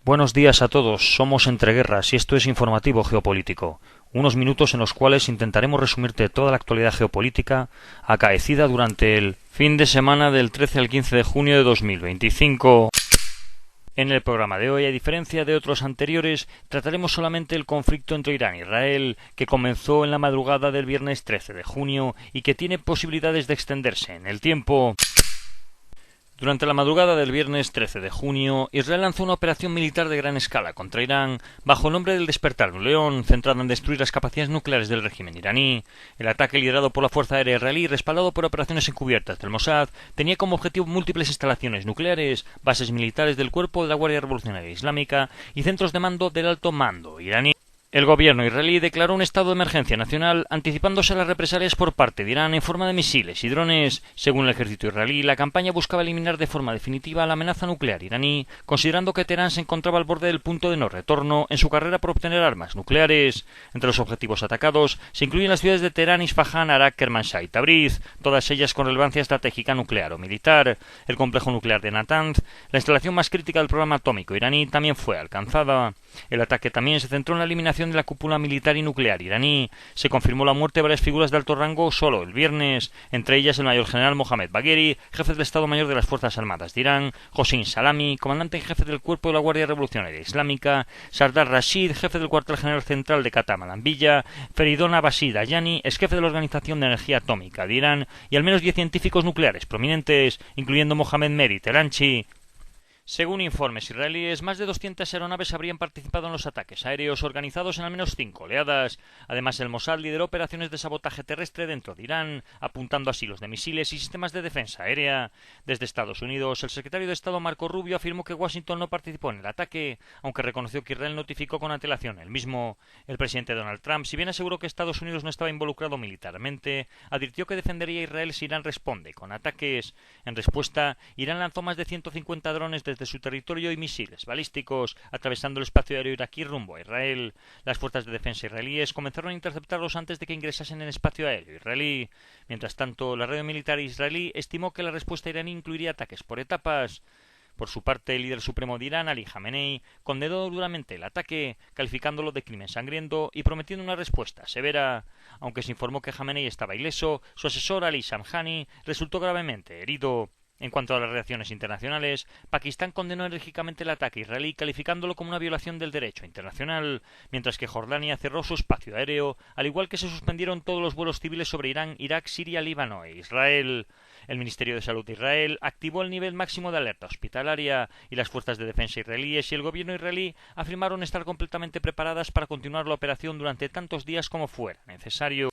Buenos días a todos, somos Entre Guerras y esto es Informativo Geopolítico, unos minutos en los cuales intentaremos resumirte toda la actualidad geopolítica acaecida durante el fin de semana del 13 al 15 de junio de 2025. En el programa de hoy, a diferencia de otros anteriores, trataremos solamente el conflicto entre Irán e Israel, que comenzó en la madrugada del viernes 13 de junio y que tiene posibilidades de extenderse en el tiempo. Durante la madrugada del viernes 13 de junio, Israel lanzó una operación militar de gran escala contra Irán, bajo el nombre del Despertar de un León, centrada en destruir las capacidades nucleares del régimen iraní. El ataque, liderado por la Fuerza Aérea Israelí y respaldado por operaciones encubiertas del Mossad, tenía como objetivo múltiples instalaciones nucleares, bases militares del Cuerpo de la Guardia Revolucionaria Islámica y centros de mando del alto mando iraní. El gobierno israelí declaró un estado de emergencia nacional, anticipándose a las represalias por parte de Irán en forma de misiles y drones. Según el ejército israelí, la campaña buscaba eliminar de forma definitiva la amenaza nuclear iraní, considerando que Teherán se encontraba al borde del punto de no retorno en su carrera por obtener armas nucleares. Entre los objetivos atacados se incluyen las ciudades de Teherán, Isfahán, Arak, Kermanshah y Tabriz, todas ellas con relevancia estratégica nuclear o militar. El complejo nuclear de Natanz, la instalación más crítica del programa atómico iraní, también fue alcanzada. El ataque también se centró en la eliminación de la cúpula militar y nuclear iraní. Se confirmó la muerte de varias figuras de alto rango solo el viernes, entre ellas el mayor general Mohammad Bagheri, jefe del Estado Mayor de las Fuerzas Armadas de Irán, Hossein Salami, comandante en jefe del Cuerpo de la Guardia Revolucionaria Islámica, Sardar Rashid, jefe del Cuartel General Central de Qatam al-Anbiya, Feridun Abbasi Dayani, ex jefe de la Organización de Energía Atómica de Irán, y al menos 10 científicos nucleares prominentes, incluyendo Mohamed Mehdi Teheranchi. Según informes israelíes, más de 200 aeronaves habrían participado en los ataques aéreos organizados en al menos 5 oleadas. Además, el Mossad lideró operaciones de sabotaje terrestre dentro de Irán, apuntando a silos de misiles y sistemas de defensa aérea. Desde Estados Unidos, el secretario de Estado Marco Rubio afirmó que Washington no participó en el ataque, aunque reconoció que Israel notificó con antelación el mismo. El presidente Donald Trump, si bien aseguró que Estados Unidos no estaba involucrado militarmente, advirtió que defendería a Israel si Irán responde con ataques. En respuesta, Irán lanzó más de 150 drones desde su territorio y misiles balísticos, atravesando el espacio aéreo iraquí rumbo a Israel. Las fuerzas de defensa israelíes comenzaron a interceptarlos antes de que ingresasen en el espacio aéreo israelí. Mientras tanto, la radio militar israelí estimó que la respuesta iraní incluiría ataques por etapas. Por su parte, el líder supremo de Irán, Ali Khamenei, condenó duramente el ataque, calificándolo de crimen sangriento y prometiendo una respuesta severa. Aunque se informó que Khamenei estaba ileso, su asesor Ali Shamkhani resultó gravemente herido. En cuanto a las reacciones internacionales, Pakistán condenó enérgicamente el ataque israelí, calificándolo como una violación del derecho internacional, mientras que Jordania cerró su espacio aéreo, al igual que se suspendieron todos los vuelos civiles sobre Irán, Irak, Siria, Líbano e Israel. El Ministerio de Salud de Israel activó el nivel máximo de alerta hospitalaria y las fuerzas de defensa israelíes y el gobierno israelí afirmaron estar completamente preparadas para continuar la operación durante tantos días como fuera necesario.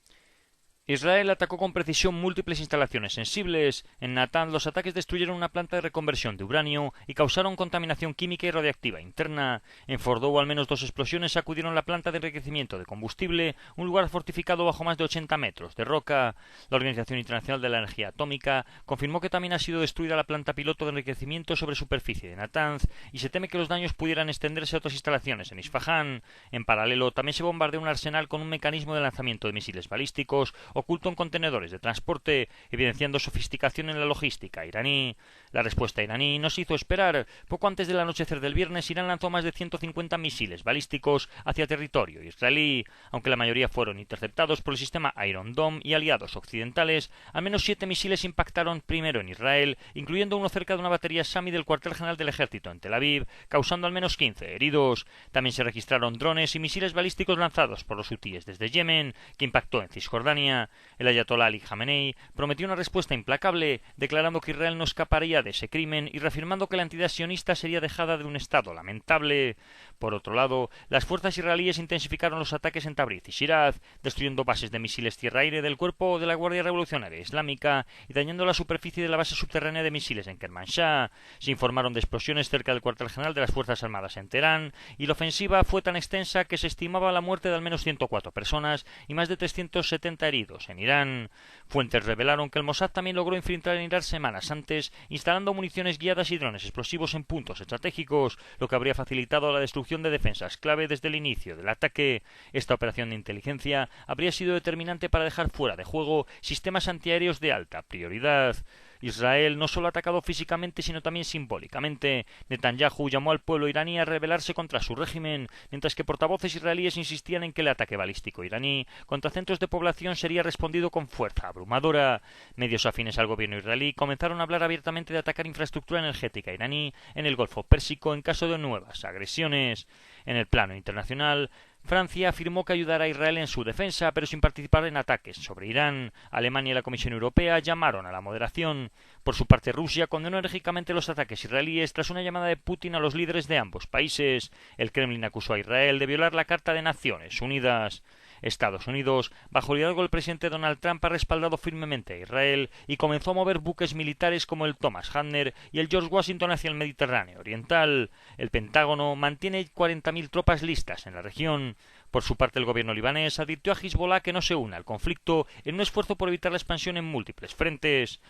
Israel atacó con precisión múltiples instalaciones sensibles. En Natanz, los ataques destruyeron una planta de reconversión de uranio y causaron contaminación química y radiactiva interna. En Fordow, al menos 2 explosiones sacudieron la planta de enriquecimiento de combustible, un lugar fortificado bajo más de 80 metros de roca. La Organización Internacional de la Energía Atómica confirmó que también ha sido destruida la planta piloto de enriquecimiento sobre superficie de Natanz y se teme que los daños pudieran extenderse a otras instalaciones en Isfahán. En paralelo, también se bombardeó un arsenal con un mecanismo de lanzamiento de misiles balísticos oculto en contenedores de transporte, evidenciando sofisticación en la logística iraní. La respuesta iraní no se hizo esperar. Poco antes del anochecer del viernes, Irán lanzó más de 150 misiles balísticos hacia territorio israelí. Aunque la mayoría fueron interceptados por el sistema Iron Dome y aliados occidentales, al menos 7 misiles impactaron primero en Israel, incluyendo uno cerca de una batería Shami del cuartel general del ejército en Tel Aviv, causando al menos 15 heridos. También se registraron drones y misiles balísticos lanzados por los hutíes desde Yemen, que impactó en Cisjordania. El ayatolá Ali Khamenei prometió una respuesta implacable, declarando que Israel no escaparía de ese crimen y reafirmando que la entidad sionista sería dejada de un estado lamentable. Por otro lado, las fuerzas israelíes intensificaron los ataques en Tabriz y Shiraz, destruyendo bases de misiles tierra-aire del Cuerpo de la Guardia Revolucionaria Islámica y dañando la superficie de la base subterránea de misiles en Kermanshah. Se informaron de explosiones cerca del cuartel general de las Fuerzas Armadas en Teherán, y la ofensiva fue tan extensa que se estimaba la muerte de al menos 104 personas y más de 370 heridos en Irán. Fuentes revelaron que el Mossad también logró infiltrar en Irán semanas antes, instalando municiones guiadas y drones explosivos en puntos estratégicos, lo que habría facilitado la destrucción de defensas clave desde el inicio del ataque. Esta operación de inteligencia habría sido determinante para dejar fuera de juego sistemas antiaéreos de alta prioridad. Israel no solo ha atacado físicamente sino también simbólicamente. Netanyahu llamó al pueblo iraní a rebelarse contra su régimen, mientras que portavoces israelíes insistían en que el ataque balístico iraní contra centros de población sería respondido con fuerza abrumadora. Medios afines al gobierno israelí comenzaron a hablar abiertamente de atacar infraestructura energética iraní en el Golfo Pérsico en caso de nuevas agresiones. En el plano internacional, Francia afirmó que ayudará a Israel en su defensa, pero sin participar en ataques sobre Irán. Alemania y la Comisión Europea llamaron a la moderación. Por su parte, Rusia condenó enérgicamente los ataques israelíes tras una llamada de Putin a los líderes de ambos países. El Kremlin acusó a Israel de violar la Carta de Naciones Unidas. Estados Unidos, bajo el liderazgo del presidente Donald Trump, ha respaldado firmemente a Israel y comenzó a mover buques militares como el Thomas Hanner y el George Washington hacia el Mediterráneo Oriental. El Pentágono mantiene 40.000 tropas listas en la región. Por su parte, el gobierno libanés advirtió a Hezbollah que no se una al conflicto en un esfuerzo por evitar la expansión en múltiples frentes.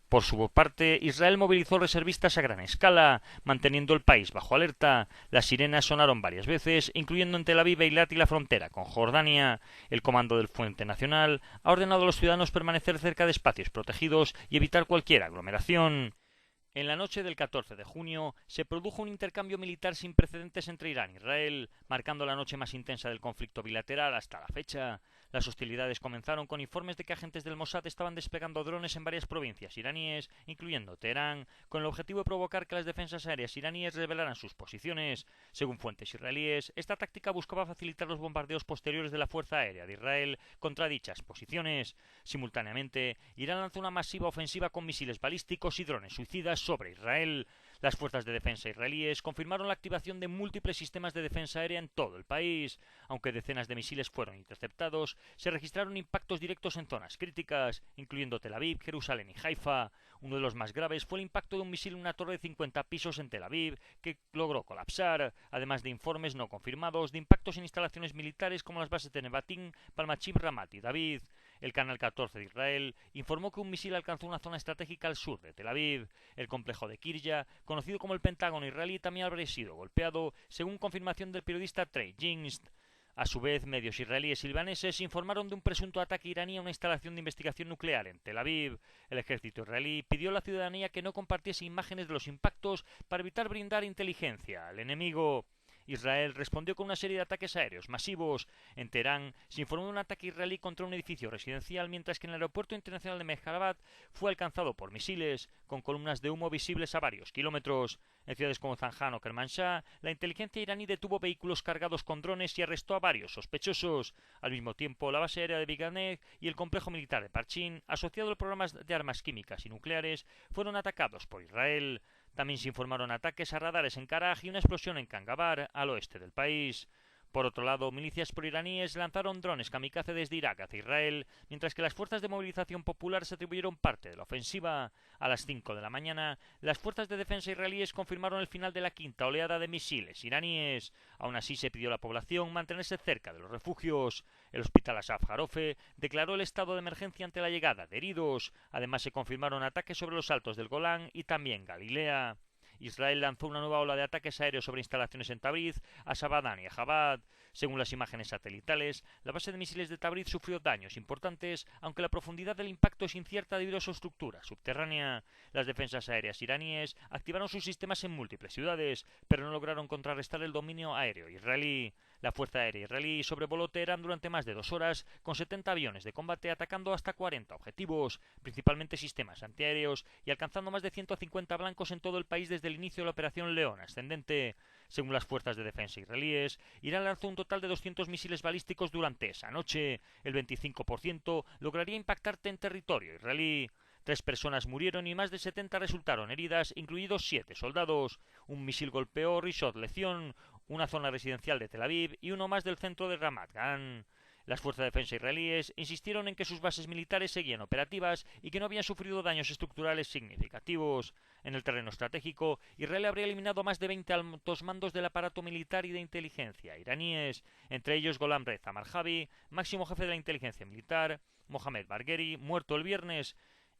Por su parte, Israel movilizó reservistas a gran escala, manteniendo el país bajo alerta. Las sirenas sonaron varias veces, incluyendo en Tel Aviv, Eilat y la frontera con Jordania. El Comando del Frente Nacional ha ordenado a los ciudadanos permanecer cerca de espacios protegidos y evitar cualquier aglomeración. En la noche del 14 de junio se produjo un intercambio militar sin precedentes entre Irán e Israel, marcando la noche más intensa del conflicto bilateral hasta la fecha. Las hostilidades comenzaron con informes de que agentes del Mossad estaban desplegando drones en varias provincias iraníes, incluyendo Teherán, con el objetivo de provocar que las defensas aéreas iraníes revelaran sus posiciones. Según fuentes israelíes, esta táctica buscaba facilitar los bombardeos posteriores de la Fuerza Aérea de Israel contra dichas posiciones. Simultáneamente, Irán lanzó una masiva ofensiva con misiles balísticos y drones suicidas sobre Israel. Las fuerzas de defensa israelíes confirmaron la activación de múltiples sistemas de defensa aérea en todo el país. Aunque decenas de misiles fueron interceptados, se registraron impactos directos en zonas críticas, incluyendo Tel Aviv, Jerusalén y Haifa. Uno de los más graves fue el impacto de un misil en una torre de 50 pisos en Tel Aviv, que logró colapsar, además de informes no confirmados de impactos en instalaciones militares como las bases de Nevatim, Palmachim, Ramat y David. El Canal 14 de Israel informó que un misil alcanzó una zona estratégica al sur de Tel Aviv. El complejo de Kirya, conocido como el Pentágono israelí, también habría sido golpeado, según confirmación del periodista Trey Jinst. A su vez, medios israelíes y libaneses informaron de un presunto ataque iraní a una instalación de investigación nuclear en Tel Aviv. El ejército israelí pidió a la ciudadanía que no compartiese imágenes de los impactos para evitar brindar inteligencia al enemigo. Israel respondió con una serie de ataques aéreos masivos. En Teherán se informó de un ataque israelí contra un edificio residencial, mientras que en el aeropuerto internacional de Mehrabad fue alcanzado por misiles, con columnas de humo visibles a varios kilómetros. En ciudades como Zanjan o Kermanshah, la inteligencia iraní detuvo vehículos cargados con drones y arrestó a varios sospechosos. Al mismo tiempo, la base aérea de Biganeh y el complejo militar de Parchin, asociado a programas de armas químicas y nucleares, fueron atacados por Israel. También se informaron ataques a radares en Karaj y una explosión en Kangabar, al oeste del país. Por otro lado, milicias proiraníes lanzaron drones kamikaze desde Irak hacia Israel, mientras que las fuerzas de movilización popular se atribuyeron parte de la ofensiva. A las 5 de la mañana, las fuerzas de defensa israelíes confirmaron el final de la quinta oleada de misiles iraníes. Aún así, se pidió a la población mantenerse cerca de los refugios. El hospital Asaf Harofe declaró el estado de emergencia ante la llegada de heridos. Además, se confirmaron ataques sobre los altos del Golán y también Galilea. Israel lanzó una nueva ola de ataques aéreos sobre instalaciones en Tabriz, Asabadán y Ajabad. Según las imágenes satelitales, la base de misiles de Tabriz sufrió daños importantes, aunque la profundidad del impacto es incierta debido a su estructura subterránea. Las defensas aéreas iraníes activaron sus sistemas en múltiples ciudades, pero no lograron contrarrestar el dominio aéreo israelí. La Fuerza Aérea israelí sobrevoló Teherán durante más de 2 horas, con 70 aviones de combate atacando hasta 40 objetivos, principalmente sistemas antiaéreos, y alcanzando más de 150 blancos en todo el país desde el inicio de la Operación León Ascendente. Según las fuerzas de defensa israelíes, Irán lanzó un total de 200 misiles balísticos durante esa noche. El 25% lograría impactar en territorio israelí. 3 personas murieron y más de 70 resultaron heridas, incluidos 7 soldados. Un misil golpeó Rishon LeZion, una zona residencial de Tel Aviv, y uno más del centro de Ramat Gan. Las fuerzas de defensa israelíes insistieron en que sus bases militares seguían operativas y que no habían sufrido daños estructurales significativos. En el terreno estratégico, Israel habría eliminado más de 20 altos mandos del aparato militar y de inteligencia iraníes, entre ellos Golam Reza Marjavi, máximo jefe de la inteligencia militar, Mohamed Bargheri, muerto el viernes,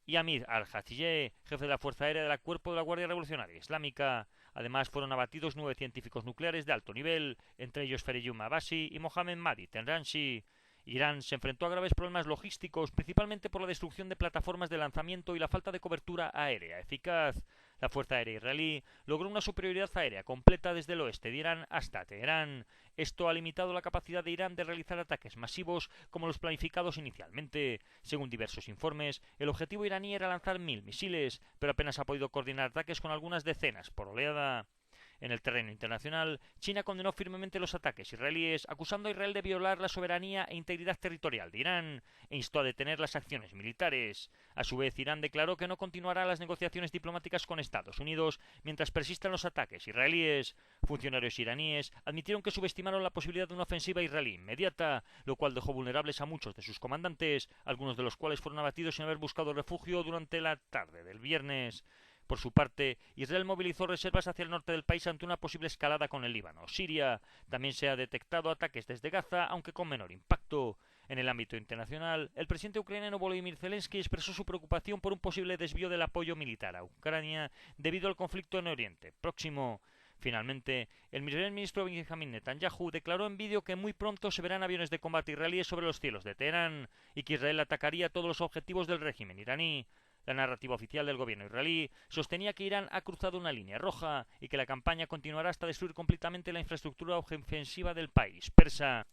y Amir al-Hajijeh, jefe de la Fuerza Aérea del Cuerpo de la Guardia Revolucionaria Islámica. Además, fueron abatidos 9 científicos nucleares de alto nivel, entre ellos Fereyun Abbasi y Mohamed Mahdi Tenranshi. Irán se enfrentó a graves problemas logísticos, principalmente por la destrucción de plataformas de lanzamiento y la falta de cobertura aérea eficaz. La Fuerza Aérea israelí logró una superioridad aérea completa desde el oeste de Irán hasta Teherán. Esto ha limitado la capacidad de Irán de realizar ataques masivos como los planificados inicialmente. Según diversos informes, el objetivo iraní era lanzar 1000 misiles, pero apenas ha podido coordinar ataques con algunas decenas por oleada. En el terreno internacional, China condenó firmemente los ataques israelíes, acusando a Israel de violar la soberanía e integridad territorial de Irán, e instó a detener las acciones militares. A su vez, Irán declaró que no continuará las negociaciones diplomáticas con Estados Unidos mientras persistan los ataques israelíes. Funcionarios iraníes admitieron que subestimaron la posibilidad de una ofensiva israelí inmediata, lo cual dejó vulnerables a muchos de sus comandantes, algunos de los cuales fueron abatidos sin haber buscado refugio durante la tarde del viernes. Por su parte, Israel movilizó reservas hacia el norte del país ante una posible escalada con el Líbano. Siria también se ha detectado ataques desde Gaza, aunque con menor impacto. En el ámbito internacional, el presidente ucraniano Volodymyr Zelensky expresó su preocupación por un posible desvío del apoyo militar a Ucrania debido al conflicto en Oriente Próximo. Finalmente, el primer ministro Benjamin Netanyahu declaró en vídeo que muy pronto se verán aviones de combate israelíes sobre los cielos de Teherán y que Israel atacaría todos los objetivos del régimen iraní. La narrativa oficial del gobierno israelí sostenía que Irán ha cruzado una línea roja y que la campaña continuará hasta destruir completamente la infraestructura ofensiva del país persa.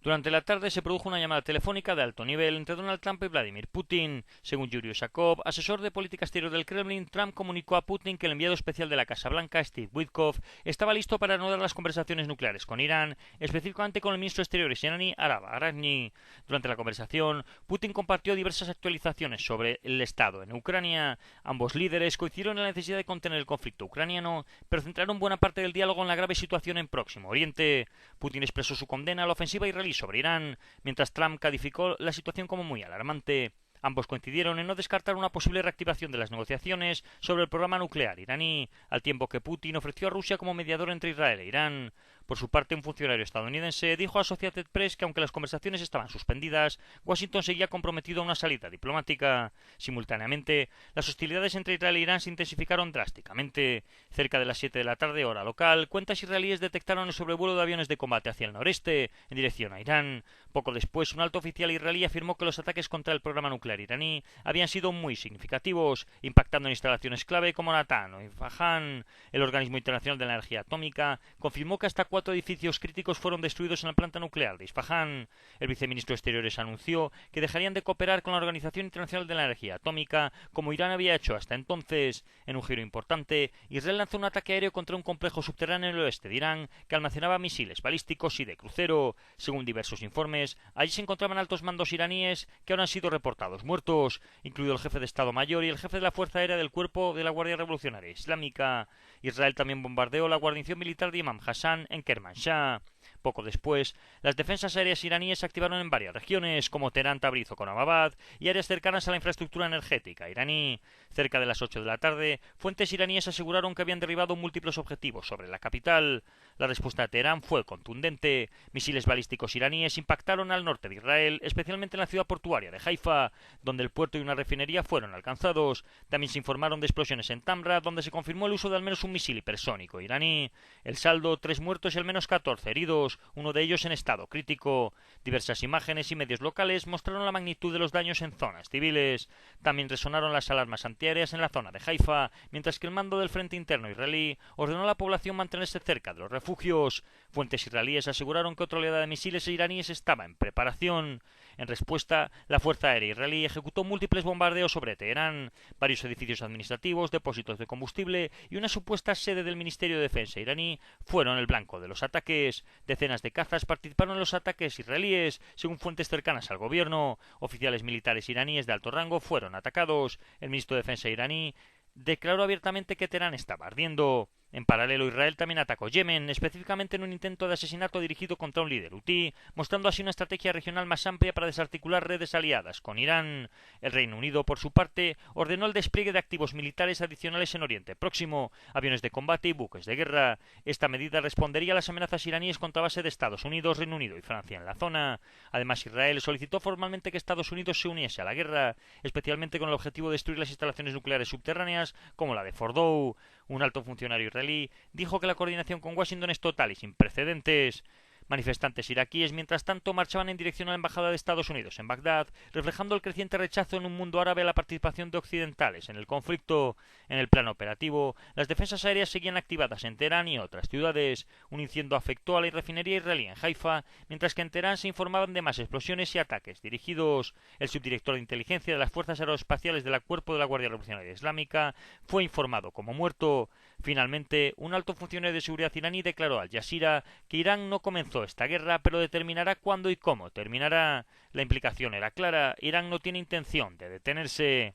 Durante la tarde se produjo una llamada telefónica de alto nivel entre Donald Trump y Vladimir Putin. Según Yuri Ushakov, asesor de política exterior del Kremlin, Trump comunicó a Putin que el enviado especial de la Casa Blanca, Steve Witkoff, estaba listo para anudar las conversaciones nucleares con Irán, específicamente con el ministro de Exteriores iraní Arab Arachni. Durante la conversación, Putin compartió diversas actualizaciones sobre el estado en Ucrania. Ambos líderes coincidieron en la necesidad de contener el conflicto ucraniano, pero centraron buena parte del diálogo en la grave situación en Próximo Oriente. Putin expresó su condena a la ofensiva israelí sobre Irán, mientras Trump calificó la situación como muy alarmante. Ambos coincidieron en no descartar una posible reactivación de las negociaciones sobre el programa nuclear iraní, al tiempo que Putin ofreció a Rusia como mediador entre Israel e Irán. Por su parte, un funcionario estadounidense dijo a Associated Press que aunque las conversaciones estaban suspendidas, Washington seguía comprometido a una salida diplomática. Simultáneamente, las hostilidades entre Israel e Irán se intensificaron drásticamente. Cerca de las 7 de la tarde, hora local, cuentas israelíes detectaron el sobrevuelo de aviones de combate hacia el noreste, en dirección a Irán. Poco después, un alto oficial israelí afirmó que los ataques contra el programa nuclear iraní habían sido muy significativos, impactando en instalaciones clave como Natanz o Isfahan. El Organismo Internacional de la Energía Atómica confirmó que hasta 4 edificios críticos fueron destruidos en la planta nuclear de Isfahan. El viceministro de Exteriores anunció que dejarían de cooperar con la Organización Internacional de la Energía Atómica, como Irán había hecho hasta entonces. En un giro importante, Israel lanzó un ataque aéreo contra un complejo subterráneo en el oeste de Irán que almacenaba misiles balísticos y de crucero. Según diversos informes, allí se encontraban altos mandos iraníes que ahora han sido reportados muertos, incluido el jefe de Estado Mayor y el jefe de la Fuerza Aérea del Cuerpo de la Guardia Revolucionaria Islámica. Israel también bombardeó la guarnición militar de Imam Hassan en Kermanshah. Poco después, las defensas aéreas iraníes se activaron en varias regiones, como Teherán, Tabriz o Conababad, y áreas cercanas a la infraestructura energética iraní. Cerca de las 8 de la tarde, fuentes iraníes aseguraron que habían derribado múltiples objetivos sobre la capital. La respuesta de Teherán fue contundente. Misiles balísticos iraníes impactaron al norte de Israel, especialmente en la ciudad portuaria de Haifa, donde el puerto y una refinería fueron alcanzados. También se informaron de explosiones en Tamra, donde se confirmó el uso de al menos un misil hipersónico iraní. El saldo, 3 muertos y al menos 14 heridos, uno de ellos en estado crítico. Diversas imágenes y medios locales mostraron la magnitud de los daños en zonas civiles. También resonaron las alarmas antiaéreas en la zona de Haifa, mientras que el mando del Frente Interno israelí ordenó a la población mantenerse cerca de los refugios. Fuentes israelíes aseguraron que otra oleada de misiles iraníes estaba en preparación. En respuesta, la Fuerza Aérea israelí ejecutó múltiples bombardeos sobre Teherán, varios edificios administrativos, depósitos de combustible y una supuesta sede del Ministerio de Defensa iraní fueron el blanco de los ataques. Decenas de cazas participaron en los ataques israelíes, según fuentes cercanas al gobierno. Oficiales militares iraníes de alto rango fueron atacados. El ministro de Defensa iraní declaró abiertamente que Teherán estaba ardiendo. En paralelo, Israel también atacó Yemen, específicamente en un intento de asesinato dirigido contra un líder hutí, mostrando así una estrategia regional más amplia para desarticular redes aliadas con Irán. El Reino Unido, por su parte, ordenó el despliegue de activos militares adicionales en Oriente Próximo, aviones de combate y buques de guerra. Esta medida respondería a las amenazas iraníes contra base de Estados Unidos, Reino Unido y Francia en la zona. Además, Israel solicitó formalmente que Estados Unidos se uniese a la guerra, especialmente con el objetivo de destruir las instalaciones nucleares subterráneas como la de Fordow. Un alto funcionario israelí dijo que la coordinación con Washington es total y sin precedentes. Manifestantes iraquíes, mientras tanto, marchaban en dirección a la embajada de Estados Unidos en Bagdad, reflejando el creciente rechazo en un mundo árabe a la participación de occidentales en el conflicto. En el plano operativo, las defensas aéreas seguían activadas en Teherán y otras ciudades. Un incendio afectó a la refinería israelí en Haifa, mientras que en Teherán se informaban de más explosiones y ataques dirigidos. El subdirector de inteligencia de las fuerzas aeroespaciales del Cuerpo de la Guardia Revolucionaria Islámica fue informado como muerto. Finalmente, un alto funcionario de seguridad iraní declaró al Jazeera que Irán no comenzó esta guerra, pero determinará cuándo y cómo terminará. La implicación era clara: Irán no tiene intención de detenerse.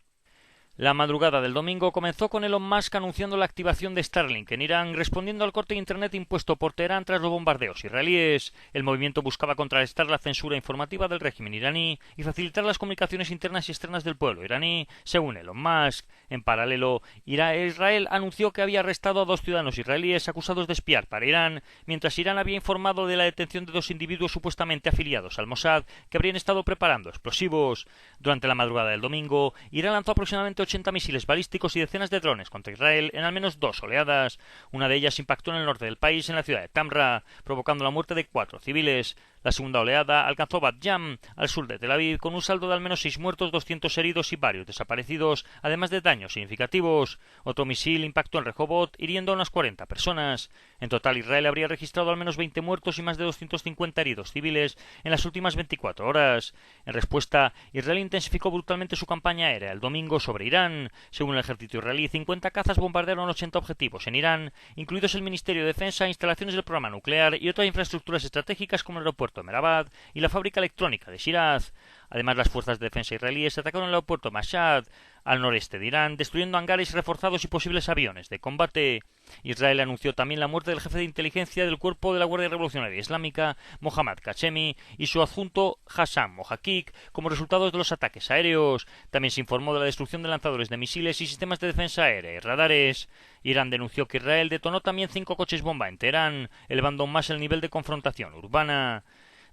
La madrugada del domingo comenzó con Elon Musk anunciando la activación de Starlink en Irán, respondiendo al corte de Internet impuesto por Teherán tras los bombardeos israelíes. El movimiento buscaba contrarrestar la censura informativa del régimen iraní y facilitar las comunicaciones internas y externas del pueblo iraní, según Elon Musk. En paralelo, Israel anunció que había arrestado a 2 ciudadanos israelíes acusados de espiar para Irán, mientras Irán había informado de la detención de 2 individuos supuestamente afiliados al Mossad que habrían estado preparando explosivos. Durante la madrugada del domingo, Irán lanzó aproximadamente 80 misiles balísticos y decenas de drones contra Israel en al menos 2 oleadas. Una de ellas impactó en el norte del país, en la ciudad de Tamra, provocando la muerte de 4 civiles. La segunda oleada alcanzó Bat Yam, al sur de Tel Aviv, con un saldo de al menos 6 muertos, 200 heridos y varios desaparecidos, además de daños significativos. Otro misil impactó en Rehovot, hiriendo a unas 40 personas. En total, Israel habría registrado al menos 20 muertos y más de 250 heridos civiles en las últimas 24 horas. En respuesta, Israel intensificó brutalmente su campaña aérea el domingo sobre Irán. Según el ejército israelí, 50 cazas bombardearon 80 objetivos en Irán, incluidos el Ministerio de Defensa, instalaciones del programa nuclear y otras infraestructuras estratégicas como el aeropuerto de Mehrabad y la fábrica electrónica de Shiraz. Además, las fuerzas de defensa israelíes atacaron el aeropuerto Mashhad, al noreste de Irán, destruyendo hangares reforzados y posibles aviones de combate. Israel anunció también la muerte del jefe de inteligencia del Cuerpo de la Guardia Revolucionaria Islámica, Mohammad Kashemi, y su adjunto Hassan Mohaqiq, como resultado de los ataques aéreos. También se informó de la destrucción de lanzadores de misiles y sistemas de defensa aérea y radares. Irán denunció que Israel detonó también 5 coches bomba en Teherán, elevando aún más el nivel de confrontación urbana.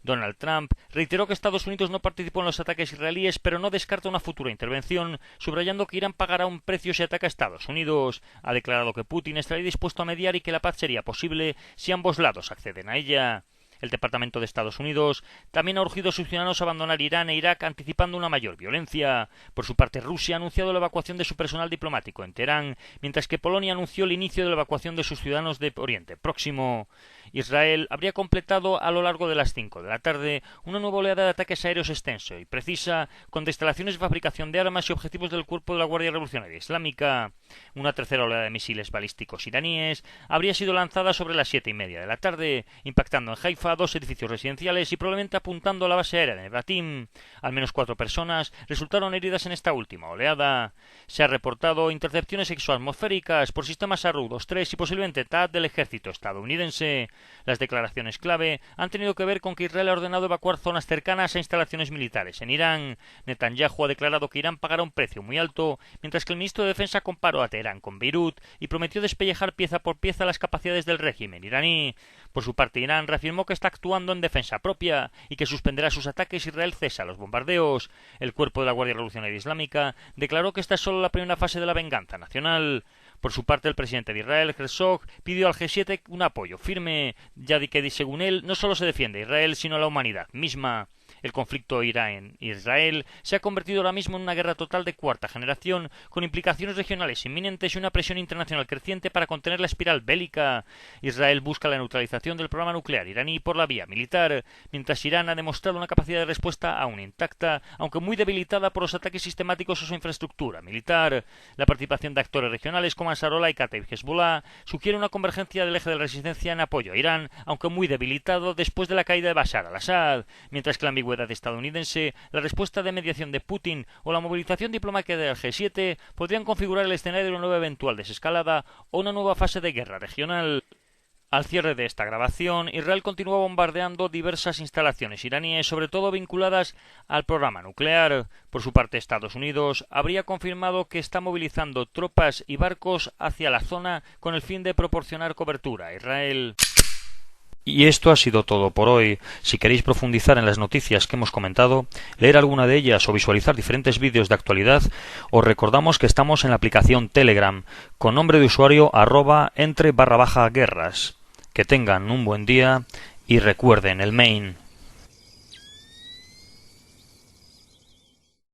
Donald Trump reiteró que Estados Unidos no participó en los ataques israelíes, pero no descarta una futura intervención, subrayando que Irán pagará un precio si ataca a Estados Unidos. Ha declarado que Putin estaría dispuesto a mediar y que la paz sería posible si ambos lados acceden a ella. El Departamento de Estados Unidos también ha urgido a sus ciudadanos a abandonar Irán e Irak, anticipando una mayor violencia. Por su parte, Rusia ha anunciado la evacuación de su personal diplomático en Teherán, mientras que Polonia anunció el inicio de la evacuación de sus ciudadanos de Oriente Próximo. Israel habría completado a lo largo de las 5 de la tarde una nueva oleada de ataques aéreos extenso y precisa contra instalaciones de fabricación de armas y objetivos del Cuerpo de la Guardia Revolucionaria Islámica. Una tercera oleada de misiles balísticos iraníes habría sido lanzada sobre las 7:30 de la tarde, impactando en Haifa 2 edificios residenciales y probablemente apuntando a la base aérea de Nevatim. Al menos 4 personas resultaron heridas en esta última oleada. Se ha reportado intercepciones exoatmosféricas por sistemas Arru-2-3 y posiblemente THAAD del ejército estadounidense. Las declaraciones clave han tenido que ver con que Israel ha ordenado evacuar zonas cercanas a instalaciones militares en Irán. Netanyahu ha declarado que Irán pagará un precio muy alto, mientras que el ministro de Defensa comparó a Teherán con Beirut y prometió despellejar pieza por pieza las capacidades del régimen iraní. Por su parte, Irán reafirmó que está actuando en defensa propia y que suspenderá sus ataques si Israel cesa los bombardeos. El Cuerpo de la Guardia Revolucionaria Islámica declaró que esta es solo la primera fase de la venganza nacional. Por su parte, el presidente de Israel, Herzog, pidió al G7 un apoyo firme, ya que, según él, no solo se defiende a Israel, sino a la humanidad misma. El conflicto Irán-Israel se ha convertido ahora mismo en una guerra total de cuarta generación, con implicaciones regionales inminentes y una presión internacional creciente para contener la espiral bélica. Israel busca la neutralización del programa nuclear iraní por la vía militar, mientras Irán ha demostrado una capacidad de respuesta aún intacta, aunque muy debilitada por los ataques sistemáticos a su infraestructura militar. La participación de actores regionales como Ansarollah y Kataib Hezbollah sugiere una convergencia del eje de la resistencia en apoyo a Irán, aunque muy debilitado después de la caída de Bashar al-Assad, mientras que la ambigüedad estadounidense, la respuesta de mediación de Putin o la movilización diplomática del G7 podrían configurar el escenario de una nueva eventual desescalada o una nueva fase de guerra regional. Al cierre de esta grabación, Israel continúa bombardeando diversas instalaciones iraníes, sobre todo vinculadas al programa nuclear. Por su parte, Estados Unidos habría confirmado que está movilizando tropas y barcos hacia la zona con el fin de proporcionar cobertura a Israel. Y esto ha sido todo por hoy. Si queréis profundizar en las noticias que hemos comentado, leer alguna de ellas o visualizar diferentes vídeos de actualidad, os recordamos que estamos en la aplicación Telegram, con nombre de usuario @entre_guerras. Que tengan un buen día Y recuerden, el Maine